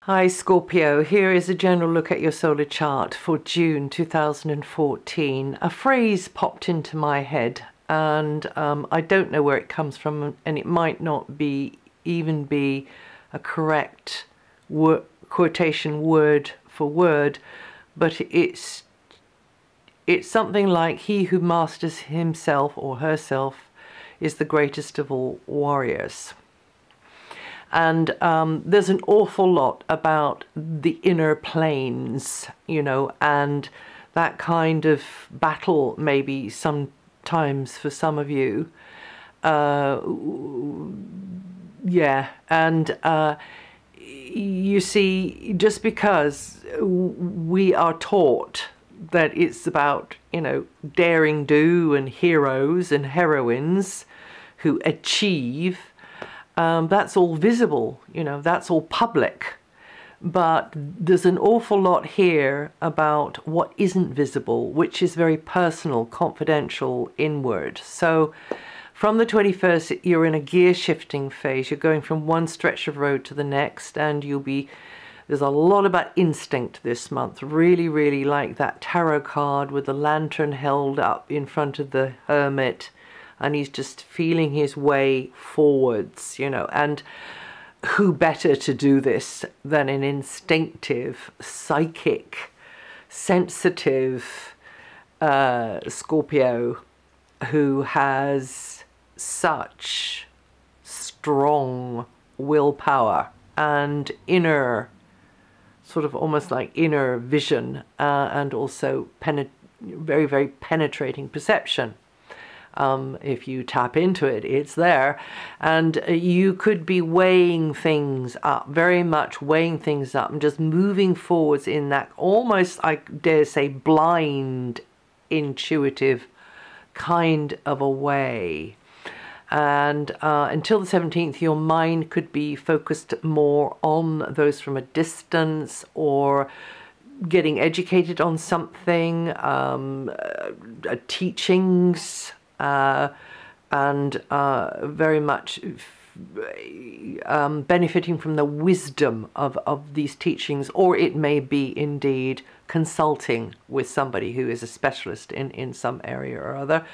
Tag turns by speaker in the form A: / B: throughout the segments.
A: Hi Scorpio, here is a general look at your solar chart for June 2014. A phrase popped into my head and I don't know where it comes from, and it might not even be a correct quotation word for word, but it's something like, he who masters himself or herself is the greatest of all warriors. And there's an awful lot about the inner planes, you know, and that kind of battle maybe sometimes for some of you. Yeah, and you see, just because we are taught that it's about, you know, daring do and heroes and heroines who achieve, that's all visible, you know, that's all public. But there's an awful lot here about what isn't visible, which is very personal, confidential, inward. So from the 21st, you're in a gear shifting phase. You're going from one stretch of road to the next, and there's a lot about instinct this month. Really, really like that tarot card with the lantern held up in front of the hermit, and he's just feeling his way forwards, you know. And who better to do this than an instinctive, psychic, sensitive Scorpio who has such strong willpower and inner, sort of almost like inner vision, and also very, very penetrating perception. If you tap into it, it's there. And you could be weighing things up, very much weighing things up, and just moving forwards in that almost, I dare say, blind, intuitive kind of a way. And until the 17th, your mind could be focused more on those from a distance, or getting educated on something, teachings, and very much benefiting from the wisdom of these teachings, or it may be indeed consulting with somebody who is a specialist in some area or other.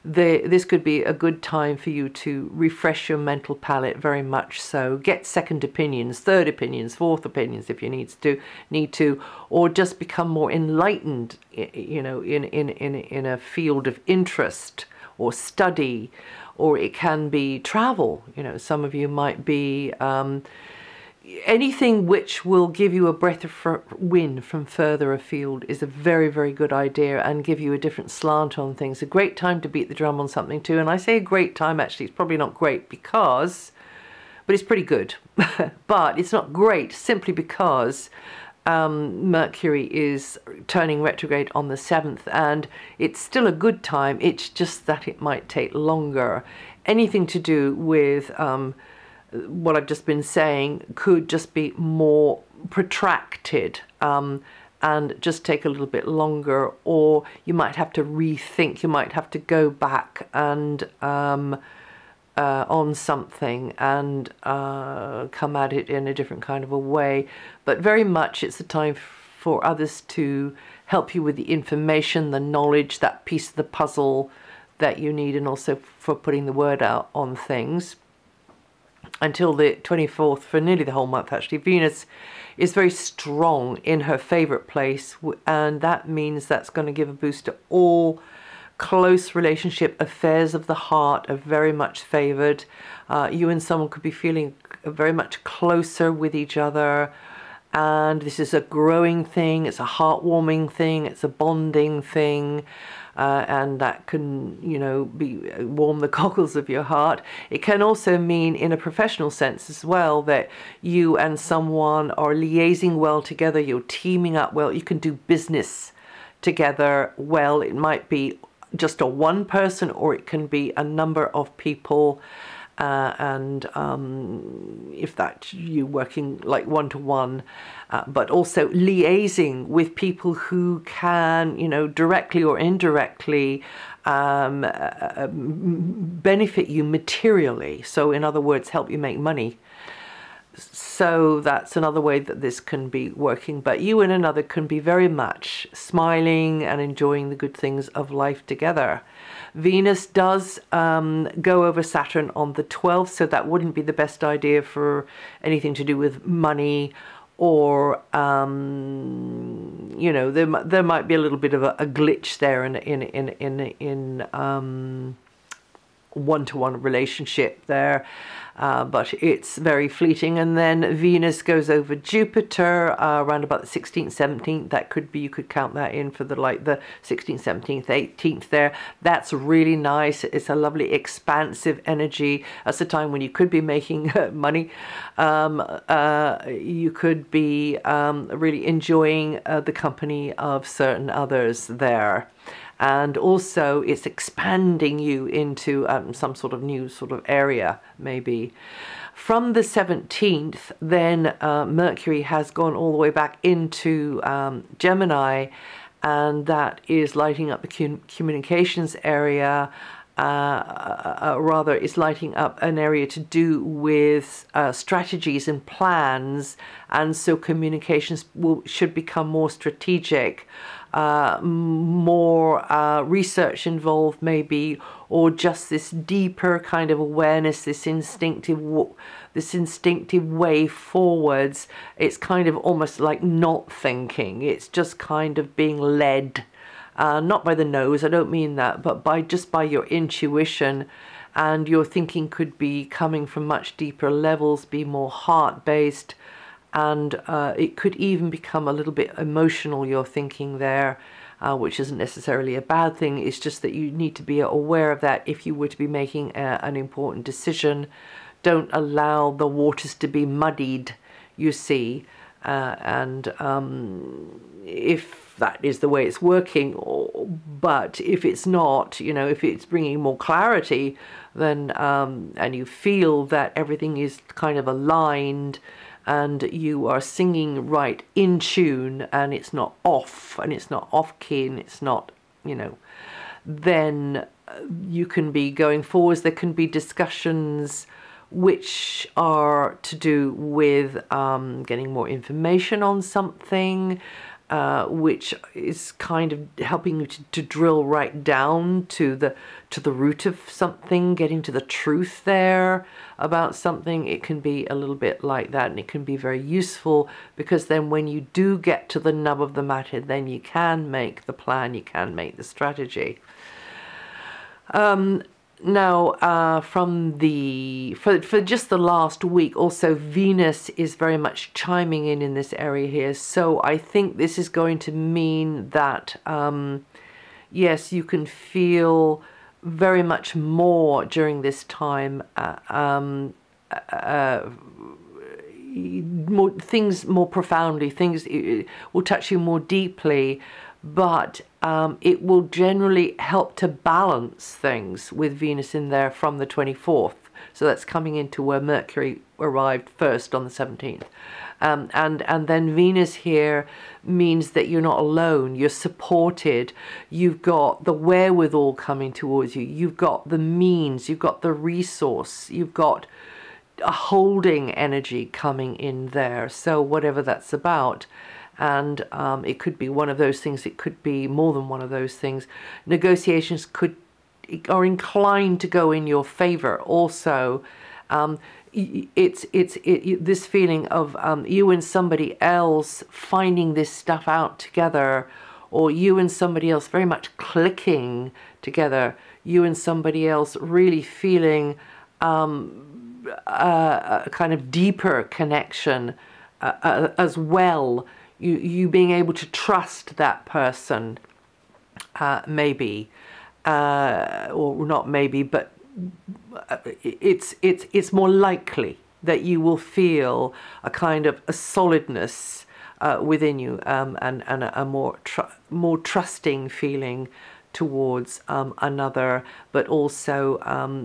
A: This could be a good time for you to refresh your mental palette, very much so. Get second opinions, third opinions, fourth opinions if you need to, or just become more enlightened, you know, in a field of interest or study, or it can be travel. You know, some of you might be anything which will give you a breath of wind from further afield is a very, very good idea, and give you a different slant on things. A great time to beat the drum on something too. And I say a great time, actually, it's probably not great because, but it's pretty good. But it's not great simply because Mercury is turning retrograde on the 7th, and it's still a good time. It's just that it might take longer. Anything to do with what I've just been saying could just be more protracted, and just take a little bit longer, or you might have to rethink. You might have to go back and on something and come at it in a different kind of a way. But very much it's a time for others to help you with the information, the knowledge, that piece of the puzzle that you need, and also for putting the word out on things. Until the 24th, for nearly the whole month actually, Venus is very strong in her favorite place, and that means that's going to give a boost to all close relationship affairs of the heart. Are very much favored. You and someone could be feeling very much closer with each other, and this is a growing thing, it's a heartwarming thing, it's a bonding thing. And that can, you know, warm the cockles of your heart. It can also mean, in a professional sense as well, that you and someone are liaising well together, you're teaming up well, you can do business together well. It might be just a one person, or it can be a number of people. And if that you working like one-to-one, but also liaising with people who can, you know, directly or indirectly benefit you materially. So in other words, help you make money. So that's another way that this can be working. But you and another can be very much smiling and enjoying the good things of life together. Venus does go over Saturn on the 12th, so that wouldn't be the best idea for anything to do with money, or you know, there might be a little bit of a glitch there in one-to-one relationship there, but it's very fleeting. And then Venus goes over Jupiter around about the 16th, 17th. That could be, you could count that in for the 16th, 17th, 18th there. That's really nice. It's a lovely expansive energy. That's a time when you could be making money. You could be really enjoying the company of certain others there. And also it's expanding you into some sort of new sort of area, maybe. From the 17th, then Mercury has gone all the way back into Gemini, and that is lighting up the communications area. Rather, it's lighting up an area to do with strategies and plans, and so communications should become more strategic. More research involved maybe, or just this deeper kind of awareness, this instinctive way forwards. It's kind of almost like not thinking. It's just kind of being led, not by the nose, I don't mean that, but just by your intuition. And your thinking could be coming from much deeper levels, be more heart-based. And it could even become a little bit emotional, your thinking there, which isn't necessarily a bad thing. It's just that you need to be aware of that if you were to be making an important decision. Don't allow the waters to be muddied, you see. And if that is the way it's working, but if it's not, you know, if it's bringing more clarity, then and you feel that everything is kind of aligned, and you are singing right in tune, and it's not off, and it's not off key, and it's not, you know, then you can be going forwards. There can be discussions which are to do with getting more information on something, which is kind of helping you to drill right down to the root of something, getting to the truth there about something. It can be a little bit like that, and it can be very useful, because then when you do get to the nub of the matter, then you can make the plan, you can make the strategy. Now, for just the last week, also Venus is very much chiming in this area here. So I think this is going to mean that, yes, you can feel very much more during this time, more profoundly, things will touch you more deeply. But it will generally help to balance things with Venus in there from the 24th. So that's coming into where Mercury arrived first on the 17th. And then Venus here means that you're not alone, you're supported, you've got the wherewithal coming towards you, you've got the means, you've got the resource, you've got a holding energy coming in there. So whatever that's about. And it could be one of those things, it could be more than one of those things. Negotiations are inclined to go in your favor also. This feeling of you and somebody else finding this stuff out together, or you and somebody else very much clicking together, you and somebody else really feeling a kind of deeper connection as well. You being able to trust that person, maybe, or not maybe, but it's more likely that you will feel a kind of a solidness within you, and a more trusting feeling towards another, but also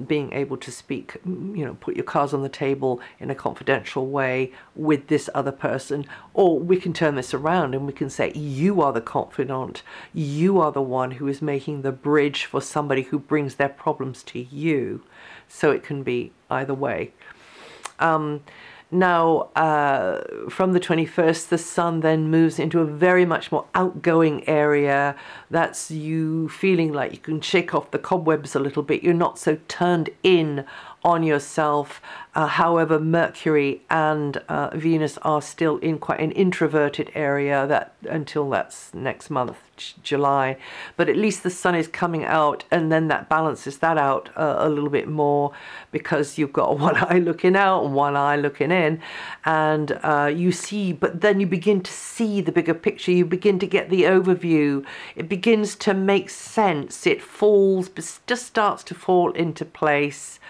A: being able to speak, you know, put your cards on the table in a confidential way with this other person. Or we can turn this around and we can say, you are the confidant, you are the one who is making the bridge for somebody who brings their problems to you. So it can be either way. Now, from the 21st, the sun then moves into a very much more outgoing area. That's you feeling like you can shake off the cobwebs a little bit. You're not so turned in on yourself. However, Mercury and Venus are still in quite an introverted area that until that's next month, July. But at least the sun is coming out, and then that balances that out a little bit more, because you've got one eye looking out and one eye looking in, and you see, but then you begin to see the bigger picture. You begin to get the overview. It begins to make sense. It falls, just starts to fall into place.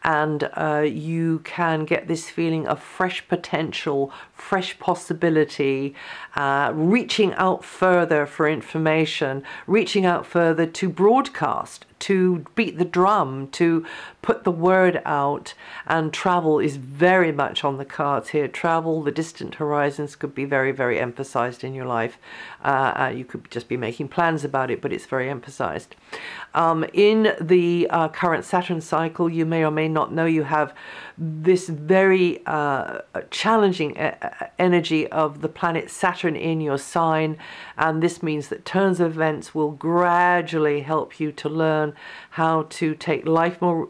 A: And you can get this feeling of fresh potential, fresh possibility, reaching out further for information, reaching out further to broadcast, to beat the drum, to put the word out. And travel is very much on the cards here. Travel, the distant horizons could be very, very emphasized in your life. You could just be making plans about it, but it's very emphasized. In the current Saturn cycle, you may or may not know you have this very challenging energy of the planet Saturn in your sign, and this means that turns of events will gradually help you to learn how to take life more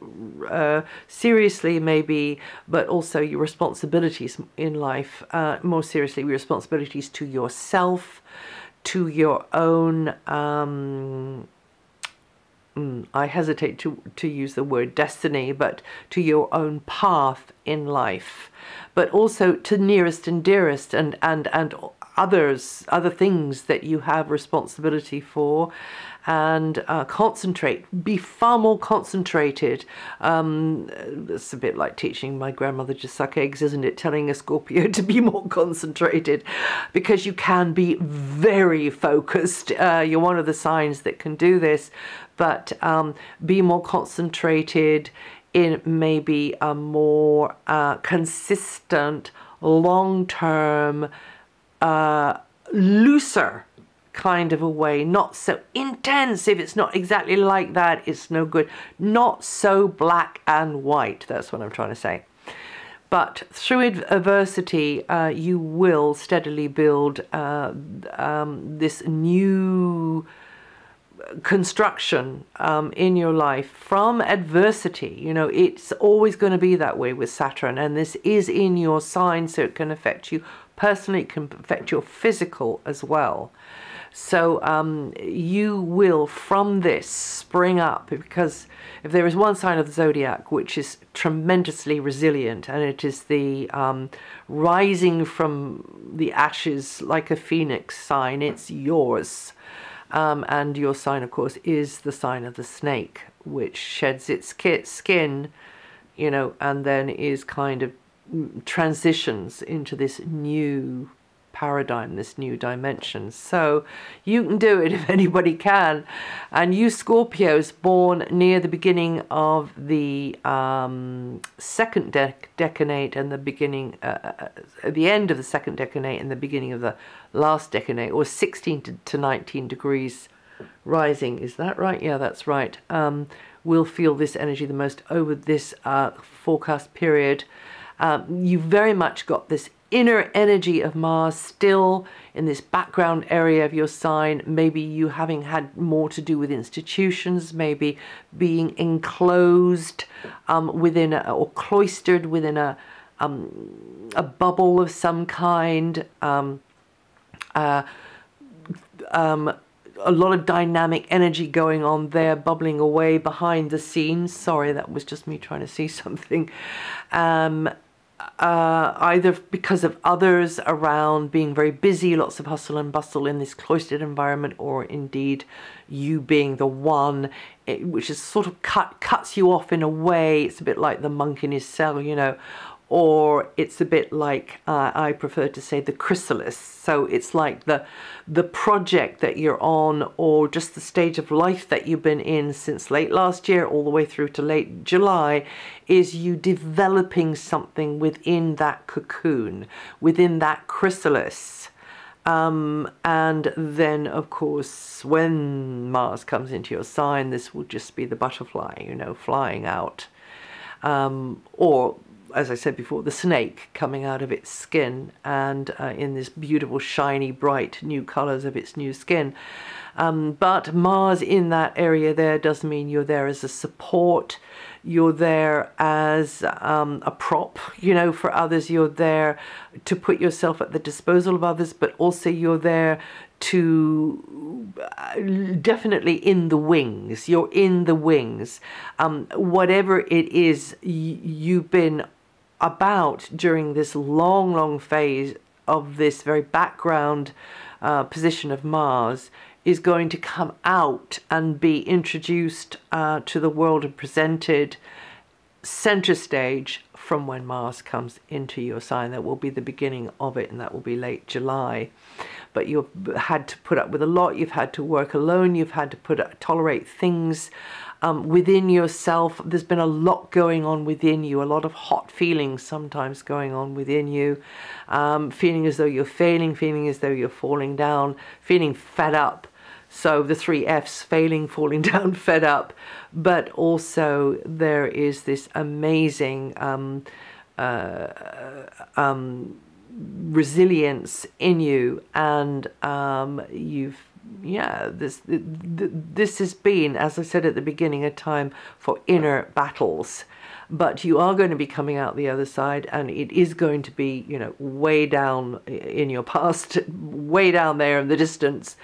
A: seriously, maybe, but also your responsibilities in life more seriously, your responsibilities to yourself, to your own I hesitate to use the word destiny, but to your own path in life, but also to nearest and dearest and other things that you have responsibility for, and concentrate, be far more concentrated. It's a bit like teaching my grandmother to suck eggs, isn't it? Telling a Scorpio to be more concentrated, because you can be very focused. You're one of the signs that can do this, but be more concentrated in maybe a more consistent, long-term, looser kind of a way. Not so intense. If it's not exactly like that, it's no good. Not so black and white. That's what I'm trying to say. But through adversity, you will steadily build this new construction in your life from adversity. You know, it's always going to be that way with Saturn, and this is in your sign, so it can affect you personally, it can affect your physical as well. So you will from this spring up, because if there is one sign of the zodiac which is tremendously resilient, and it is the rising from the ashes like a phoenix sign, it's yours. And your sign, of course, is the sign of the snake, which sheds its skin, you know, and then is kind of transitions into this new paradigm, this new dimension. So you can do it if anybody can. And you Scorpios born near the beginning of the second decanate and the beginning, at the end of the second decanate and the beginning of the last decanate, or 16 to 19 degrees rising, is that right? Yeah, that's right. We'll feel this energy the most over this forecast period. You very much got this inner energy of Mars still in this background area of your sign, maybe you having had more to do with institutions, maybe being enclosed within or cloistered within a bubble of some kind. A lot of dynamic energy going on there, bubbling away behind the scenes. Sorry, that was just me trying to see something. Either because of others around, being very busy, lots of hustle and bustle in this cloistered environment, or indeed you being the one which is sort of cuts you off in a way. It's a bit like the monk in his cell, you know, or it's a bit like, I prefer to say, the chrysalis. So it's like the project that you're on, or just the stage of life that you've been in since late last year all the way through to late July, is you developing something within that cocoon, within that chrysalis. And then, of course, when Mars comes into your sign, this will just be the butterfly, you know, flying out. Or as I said before, the snake coming out of its skin, and in this beautiful, shiny, bright new colors of its new skin. But Mars in that area there does mean you're there as a support. You're there as a prop, you know, for others. You're there to put yourself at the disposal of others, but also you're there to definitely in the wings. You're in the wings. Whatever it is you've been about during this long phase of this very background position of Mars is going to come out and be introduced to the world and presented center stage from when Mars comes into your sign. That will be the beginning of it, and that will be late July. But you've had to put up with a lot. You've had to work alone. You've had to tolerate things within yourself. There's been a lot going on within you, a lot of hot feelings sometimes going on within you, feeling as though you're failing, feeling as though you're falling down, feeling fed up. So the 3 F's: failing, falling down, fed up. But also there is this amazing resilience in you, and this has been, as I said at the beginning, a time for inner battles. But you are going to be coming out the other side, and it is going to be, you know, way down in your past, way down there in the distance,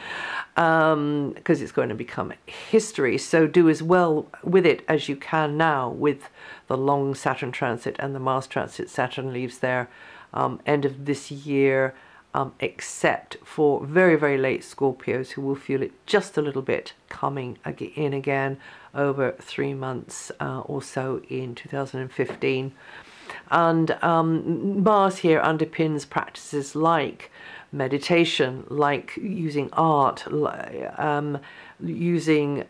A: because it's going to become history. So do as well with it as you can now, with the long Saturn transit and the Mars transit. Saturn leaves there end of this year, except for very late Scorpios, who will feel it just a little bit coming in again over 3 months or so in 2015. And Mars here underpins practices like meditation, like using art, using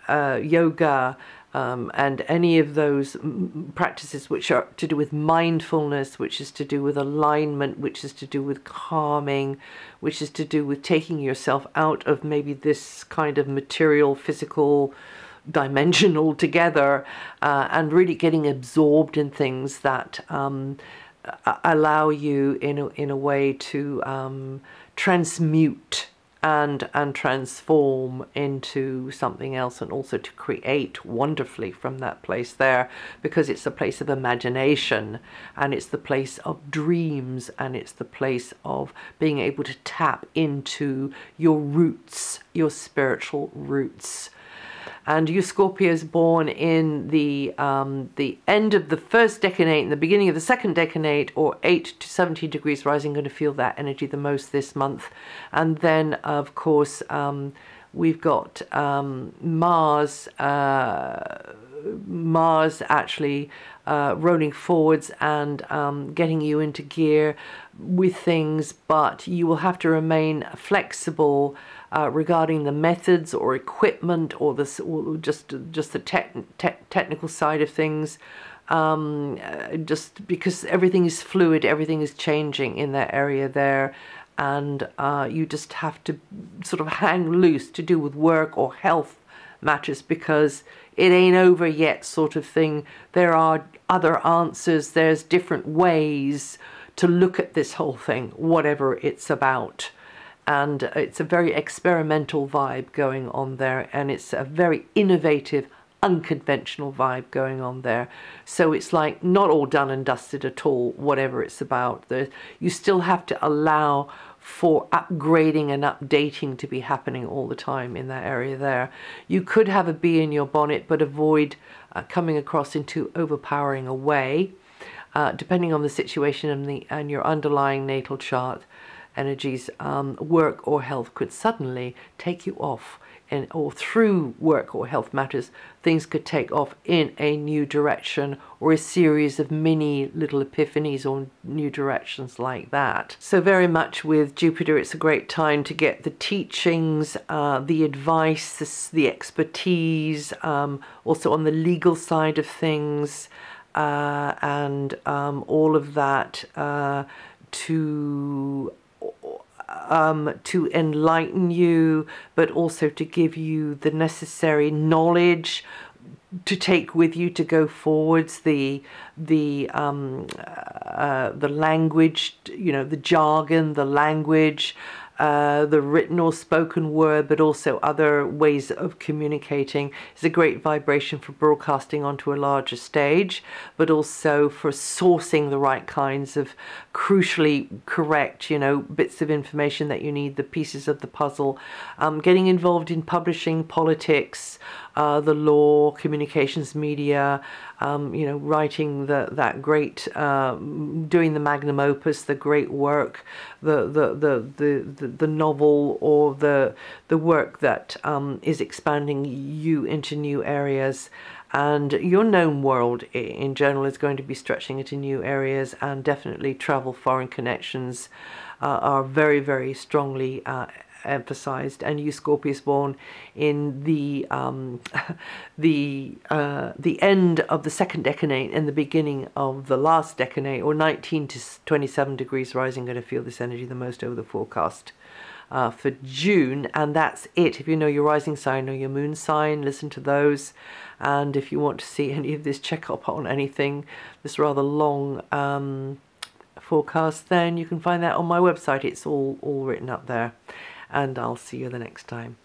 A: yoga, and any of those practices which are to do with mindfulness, which is to do with alignment, which is to do with calming, which is to do with taking yourself out of maybe this kind of material, physical dimension altogether, and really getting absorbed in things that allow you in a way to transmute and transform into something else, and also to create wonderfully from that place there, because it's a place of imagination, and it's the place of dreams, and it's the place of being able to tap into your roots, your spiritual roots. And you Scorpios born in the end of the first decanate and the beginning of the second decanate, or 8 to 17 degrees rising, going to feel that energy the most this month. And then, of course, we've got Mars actually rolling forwards and getting you into gear with things, but you will have to remain flexible regarding the methods or equipment, or this, or just the technical side of things, just because everything is fluid, everything is changing in that area there, and you just have to sort of hang loose to do with work or health matters, because it ain't over yet, sort of thing. There are other answers, there's different ways to look at this whole thing, whatever it's about. And it's a very experimental vibe going on there, and it's a very innovative, unconventional vibe going on there. So it's like not all done and dusted at all, whatever it's about. You still have to allow for upgrading and updating to be happening all the time in that area there. You could have a bee in your bonnet, but avoid coming across into overpowering a way, depending on the situation and your underlying natal chart energies. Work or health could suddenly take you off, or through work or health matters, things could take off in a new direction, or a series of mini little epiphanies or new directions like that. So very much with Jupiter, it's a great time to get the teachings, the advice, the expertise, also on the legal side of things, and all of that to enlighten you, but also to give you the necessary knowledge to take with you to go forwards, the language, you know, the jargon, the language, the written or spoken word, but also other ways of communicating. It's a great vibration for broadcasting onto a larger stage, but also for sourcing the right kinds of crucially correct, you know, bits of information that you need, the pieces of the puzzle. Getting involved in publishing, politics, the law, communications, media, you know, writing that great, doing the magnum opus, the great work, the novel, or the work that is expanding you into new areas. And your known world in general is going to be stretching into new areas, and definitely travel, foreign connections are very, very strongly emphasized. And you Scorpios born in the end of the second decanate and the beginning of the last decanate, or 19 to 27 degrees rising, going to feel this energy the most over the forecast for June. And that's it. If you know your rising sign or your moon sign, listen to those. And if you want to see any of this, check up on anything, this rather long forecast, then you can find that on my website. It's all written up there. And I'll see you the next time.